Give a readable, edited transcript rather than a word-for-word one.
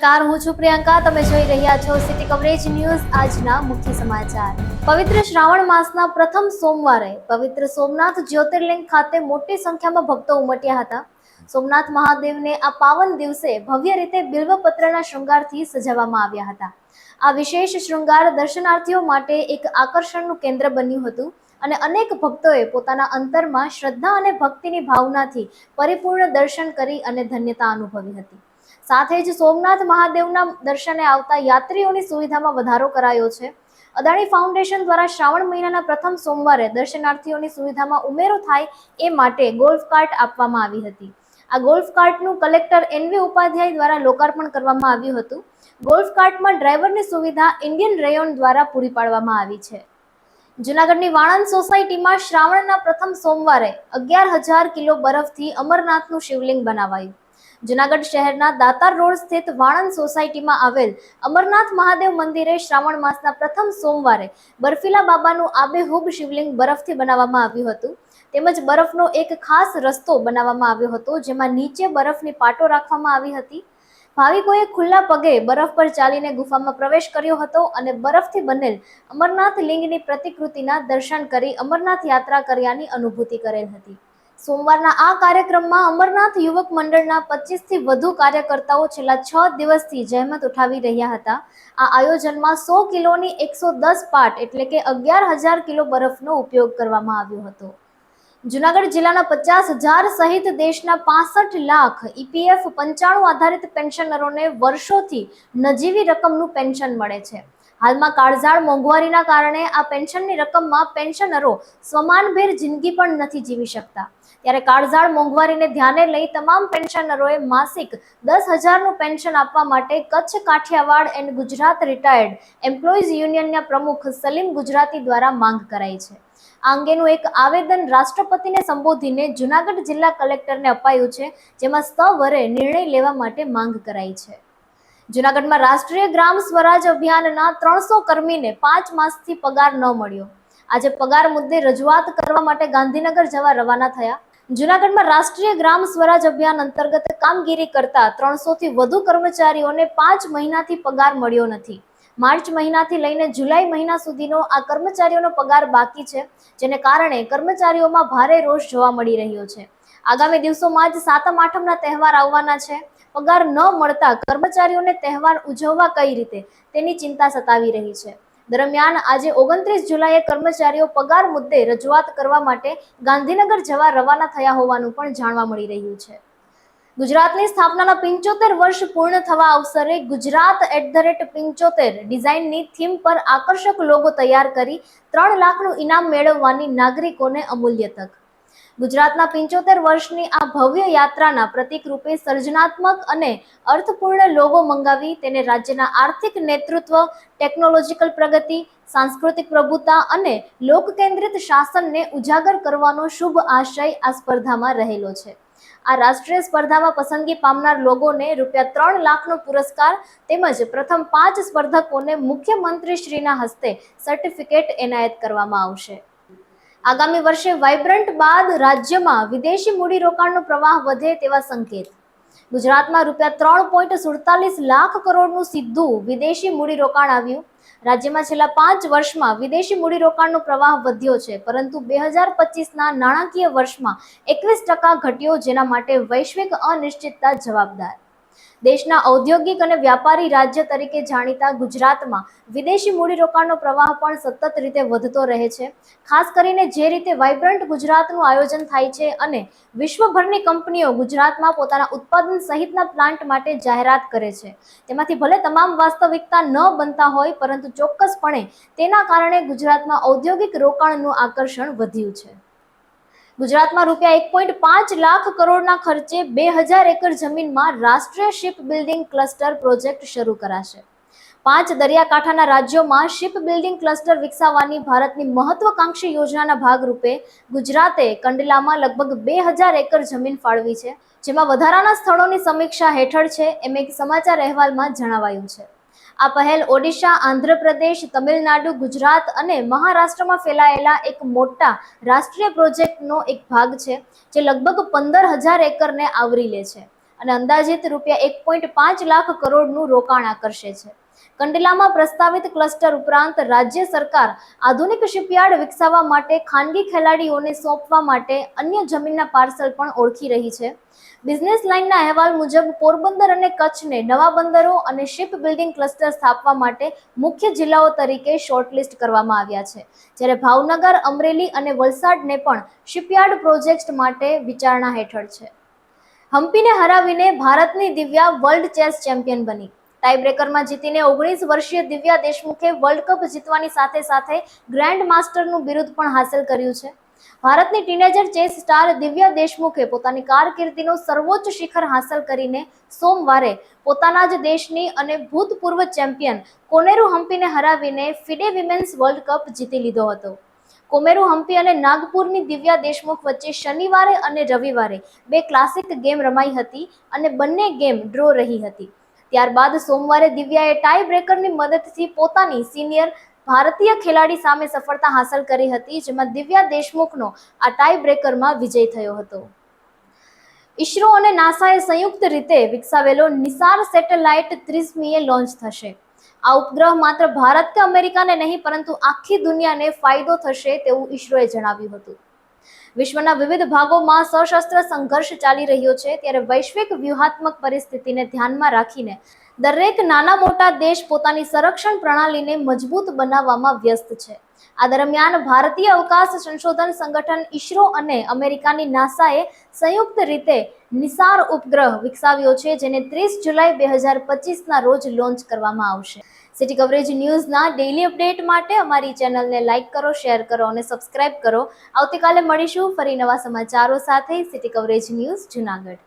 નમસ્કાર, હું છું પ્રિયંકા. તમે જોઈ રહ્યા છો સિટી કવરેજ ન્યૂઝ. આજના મુખ્ય સમાચાર. પવિત્ર શ્રાવણ માસના પ્રથમ સોમવારે પવિત્ર સોમનાથ જ્યોતિર્લિંગ ખાતે મોટી સંખ્યામાં ભક્તો ઉમટ્યા હતા. સોમનાથ મહાદેવને આ પાવન દિવસે ભવ્ય રીતે બિલ્વપત્રના શૃંગારથી સજાવવામાં આવ્યા હતા. આ વિશેષ શૃંગાર દર્શનાર્થીઓ માટે એક આકર્ષણનું કેન્દ્ર બન્યું હતું અને અનેક ભક્તોએ પોતાના અંતરમાં શ્રદ્ધા અને ભક્તિની ભાવનાથી પરિપૂર્ણ દર્શન કરી અને ધન્યતા અનુભવી હતી. સાથે જ સોમનાથ મહાદેવના દર્શને આવતા યાત્રીઓની સુવિધામાં વધારો કરાયો છે. અદાણી ફાઉન્ડેશન દ્વારા શ્રાવણ મહિનાના પ્રથમ સોમવારે દર્શનાર્થીઓની સુવિધામાં ઉમેરો થાય એ માટે ગોલ્ફ કાર્ટ આપવામાં આવી હતી. આ ગોલ્ફ કાર્ટનું કલેક્ટર એનવી ઉપાધ્યાય દ્વારા લોકાર્પણ કરવામાં આવ્યું હતું. ગોલ્ફ કાર્ટમાં ડ્રાઈવરની સુવિધા ઇન્ડિયન રેયોન દ્વારા પૂરી પાડવામાં આવી છે. જૂનાગઢની વાણંદ સોસાયટીમાં શ્રાવણના પ્રથમ સોમવારે 11,000 કિલો બરફથી અમરનાથનું શિવલિંગ બનાવાયું. જૂનાગઢ શહેરના દાતાર રોડ સ્થિત વાણંદ સોસાયટીમાં આવેલ અમરનાથ મહાદેવ મંદિરે શ્રાવણ માસના પ્રથમ સોમવારે બર્ફીલા બાબાનું આબેહૂબ શિવલિંગ બરફથી બનાવવામાં આવ્યું હતું. તેમજ બરફનો એક ખાસ રસ્તો બનાવવામાં આવ્યો હતો, જેમાં નીચે બરફની પાટો રાખવામાં આવી હતી. ભાવિકોએ ખુલ્લા પગે બરફ પર ચાલીને ગુફામાં પ્રવેશ કર્યો હતો અને બરફથી બનેલ અમરનાથ લિંગની પ્રતિકૃતિના દર્શન કરી અમરનાથ યાત્રા કર્યાની અનુભૂતિ કરેલ હતી. સોમવારના આ કાર્યક્રમમાં અમરનાથ યુવક મંડળના 25થી વધુ કાર્યકર્તાઓ છેલ્લા 6 દિવસથી જહેમત ઉઠાવી રહ્યા હતા. આ આયોજનમાં 100 કિલોની 110 પાટ એટલે કે 11,000 કિલો બરફનો ઉપયોગ કરવામાં આવ્યો હતો. જૂનાગઢ જિલ્લાના 50,000 સહિત દેશના 65 લાખ ઈપીએફ 95 આધારિત પેન્શનરોને વર્ષોથી નજીવી રકમનું પેન્શન મળે છે. હાલમાં કાળઝાળ મોંઘવારીના કારણે આ પેન્શનની રકમમાં પેન્શનરો સમાનભેર જિંદગી પણ નથી જીવી શકતા. ત્યારે કાળઝાળ મોંઘવારીને ધ્યાને લઈ તમામ પેન્શનરોએ માસિક 10,000નું પેન્શન આપવા માટે Kutch Kathiawad and Gujarat retired employees યુનિયનના પ્રમુખ સલીમ ગુજરાતી દ્વારા માંગ કરાઈ છે. આ અંગેનું એક આવેદન રાષ્ટ્રપતિને સંબોધીને જૂનાગઢ જિલ્લા કલેક્ટરને અપાયું છે, જેમાં સત્વરે નિર્ણય લેવા માટે માંગ કરાઈ છે. જૂનાગઢમાં રાષ્ટ્રીય ગ્રામ સ્વરાજ અભિયાનના 300 કર્મીને 5 માસથી પગાર ન મળ્યો. આજે પગાર મુદ્દે રજૂઆત કરવા માટે ગાંધીનગર જવા રવાના થયા. જૂનાગઢમાં રાષ્ટ્રીય ગ્રામ સ્વરાજ અભિયાન અંતર્ગત કામગીરી કરતા 300થી વધુ કર્મચારીઓને 5 મહિનાથી પગાર મળ્યો નથી. માર્ચ મહિનાથી લઈને જુલાઈ મહિના સુધીનો આ કર્મચારીઓનો પગાર બાકી છે, જેને કારણે કર્મચારીઓમાં ભારે રોષ જોવા મળી રહ્યો છે. આગામી દિવસોમાં જ સાતમ આઠમના તહેવાર આવવાના છે. પગાર ન મળતા કર્મચારીઓને તહેવાર ઉજવવા કઈ રીતે તેની ચિંતા સતાવી રહી છે. દરમિયાન આજે 29 જુલાઈએ કર્મચારીઓ પગાર મુદ્દે રજૂઆત કરવા માટે ગાંધીનગર જવા રવાના થયા હોવાનું પણ જાણવા મળી રહ્યું છે. ગુજરાતની સ્થાપનાના 75 વર્ષ પૂર્ણ થવા અવસરે ગુજરાત @75 ડિઝાઇનની થીમ પર આકર્ષક લોગો તૈયાર કરી 3 લાખનું ઇનામ મેળવવાની નાગરિકોને અમૂલ્ય તક. ગુજરાતના 75 વર્ષની આ ભવ્ય યાત્રાના પ્રતીક રૂપે સર્જનાત્મક અને અર્થપૂર્ણ લોગો મંગાવી તેને રાજ્યના આર્થિક નેતૃત્વ, ટેકનોલોજીકલ પ્રગતિ, સાંસ્કૃતિક પ્રભુતા અને લોકકેન્દ્રિત શાસનને ઉજાગર કરવાનો શુભ આશય આ સ્પર્ધામાં રહેલો છે. આ રાષ્ટ્રીય સ્પર્ધામાં પસંદગી પામનાર લોગોને ₹3 લાખનો પુરસ્કાર તેમજ પ્રથમ 5 સ્પર્ધકોને મુખ્યમંત્રીશ્રીના હસ્તે સર્ટિફિકેટ એનાયત કરવામાં આવશે. આગામી વર્ષે વાઇબ્રન્ટ બાદ રાજ્યમાં વિદેશી મૂડીરોકાણનો પ્રવાહ વધે તેવા સંકેત. ગુજરાતમાં ₹3.47 લાખ કરોડનું સીધું વિદેશી મૂડીરોકાણ આવ્યું. રાજ્યમાં છેલ્લા 5 વર્ષમાં વિદેશી મૂડીરોકાણનો પ્રવાહ વધ્યો છે, પરંતુ 2025ના નાણાકીય વર્ષમાં 21% ઘટ્યો, જેના માટે વૈશ્વિક અનિશ્ચિતતા જવાબદાર. દેશના ઔદ્યોગિક અને વ્યાપારી રાજ્ય તરીકે જાણીતા ગુજરાતમાં વિદેશી મૂડીરોકાણનો પ્રવાહ પણ સતત રીતે વધતો રહે છે. ખાસ કરીને જે રીતે વાઇબ્રન્ટ ગુજરાતનું આયોજન થાય છે અને વિશ્વભરની કંપનીઓ ગુજરાતમાં પોતાના ઉત્પાદન સહિતના પ્લાન્ટ માટે જાહેરાત કરે છે, તેમાંથી ભલે તમામ વાસ્તવિકતા ન બનતા હોય, પરંતુ ચોક્કસપણે તેના કારણે ગુજરાતમાં ઔદ્યોગિક રોકાણનું આકર્ષણ વધ્યું છે. ગુજરાતમાં ₹1.5 લાખ કરોડના ખર્ચે 2,000 એકર જમીનમાં રાષ્ટ્રીય શિપ બિલ્ડિંગ ક્લસ્ટર પ્રોજેક્ટ શરૂ કરાશે. 5 દરિયાકાંઠાના રાજ્યોમાં શિપ બિલ્ડિંગ ક્લસ્ટર વિકસાવવાની ભારતની મહત્વાકાંક્ષી યોજનાના ભાગરૂપે ગુજરાતે કંડલામાં લગભગ 2,000 એકર જમીન ફાળવી છે, જેમાં વધારાના સ્થળોની સમીક્ષા હેઠળ છે, એમ એક સમાચાર અહેવાલમાં જણાવાયું છે. આ પહેલ ઓડિશા, આંધ્રપ્રદેશ, તમિલનાડુ, ગુજરાત અને મહારાષ્ટ્રમાં ફેલાયેલા એક મોટા રાષ્ટ્રીય પ્રોજેક્ટનો એક ભાગ છે, જે લગભગ 15,000 એકરને આવરી લે છે. અને અંદાજિત રૂપિયા 1.5 લાખ કરોડનું રોકાણ આકર્ષે છે. કંડલામાં પ્રસ્તાવિત ક્લસ્ટર ઉપરાંત રાજ્ય સરકાર આધુનિક શિપયાર્ડ વિકસાવવા માટે ખાનગી ખેલાડીઓને સોંપવા માટે અન્ય જમીનના પાર્સલ પણ ઓળખી રહી છે. બિઝનેસ લાઇનના અહેવાલ મુજબ પોરબંદર અને કચ્છને નવા બંદરો અને શિપ બિલ્ડિંગ ક્લસ્ટર સ્થાપવા માટે મુખ્ય જિલ્લાઓ તરીકે શોર્ટલિસ્ટ કરવામાં આવ્યા છે, જ્યારે ભાવનગર, અમરેલી અને વલસાડને પણ શિપયાર્ડ પ્રોજેક્ટ માટે વિચારણા હેઠળ છે. હમ્પીને હરાવીને ભારતની દિવ્યા વર્લ્ડ ચેસ ચેમ્પિયન બની. ટાઈબ્રેકરમાં જીતીને 19 વર્ષીય દિવ્યા દેશમુખે વર્લ્ડ કપ જીતવાની સાથે સાથે ગ્રેન્ડ માસ્ટરનું બિરુદ પણ હાંસલ કર્યું છે. ભારતની ટીનેજર ચેસ સ્ટાર દિવ્યા દેશમુખે પોતાની કારકિર્દીનો સર્વોચ્ચ શિખર હાંસલ કરીને સોમવારે પોતાના જ દેશની અને ભૂતપૂર્વ ચેમ્પિયન કોનેરુ હમ્પીને હરાવીને ફિડે વિમેન્સ વર્લ્ડ કપ જીતી લીધો હતો. કોનેરુ હમ્પી અને નાગપુરની દિવ્યા દેશમુખ વચ્ચે શનિવારે અને રવિવારે 2 ક્લાસિક ગેમ રમાઈ હતી અને બંને ગેમ ડ્રો રહી હતી. ત્યારબાદ સોમવારે દિવ્યાએ ટાઈ બ્રેકરની મદદથી પોતાની સિનિયર ભારતીય ખેલાડી સામે સફળતા હાંસલ કરી હતી, જેમાં દિવ્યા દેશમુખનો આ ટાઈ બ્રેકરમાં વિજય થયો હતો. ઇસરો અને નાસાએ સંયુક્ત રીતે વિકસાવેલો નિસાર સેટેલાઇટ 30મીએ લોન્ચ થશે. આ ઉપગ્રહ માત્ર ભારત કે અમેરિકાને નહીં પરંતુ આખી દુનિયાને ફાયદો થશે તેવું ઇસરોએ જણાવ્યું હતું. વિશ્વના વિવિધ ભાગોમાં સશસ્ત્ર સંઘર્ષ ચાલી રહ્યો છે, ત્યારે વૈશ્વિક વ્યૂહાત્મક પરિસ્થિતિને ધ્યાનમાં રાખીને દરેક નાના મોટા દેશ પોતાની સંરક્ષણ પ્રણાલીને મજબૂત બનાવવામાં વ્યસ્ત છે. આ દરમિયાન ભારતીય અવકાશ સંશોધન સંગઠન ઇસરો અને અમેરિકાની નાસાએ સંયુક્ત રીતે નિસાર ઉપગ્રહ વિકસાવ્યો છે, જેને 30 જુલાઈ 2025ના રોજ લોન્ચ કરવામાં આવશે. સિટી કવરેજ ન્યૂઝના ડેઇલી અપડેટ માટે અમારી ચેનલને લાઇક કરો, શેર કરો અને સબસ્ક્રાઇબ કરો. આવતીકાલે મળીશું ફરી નવા સમાચારો સાથે. City coverage news Junagadh.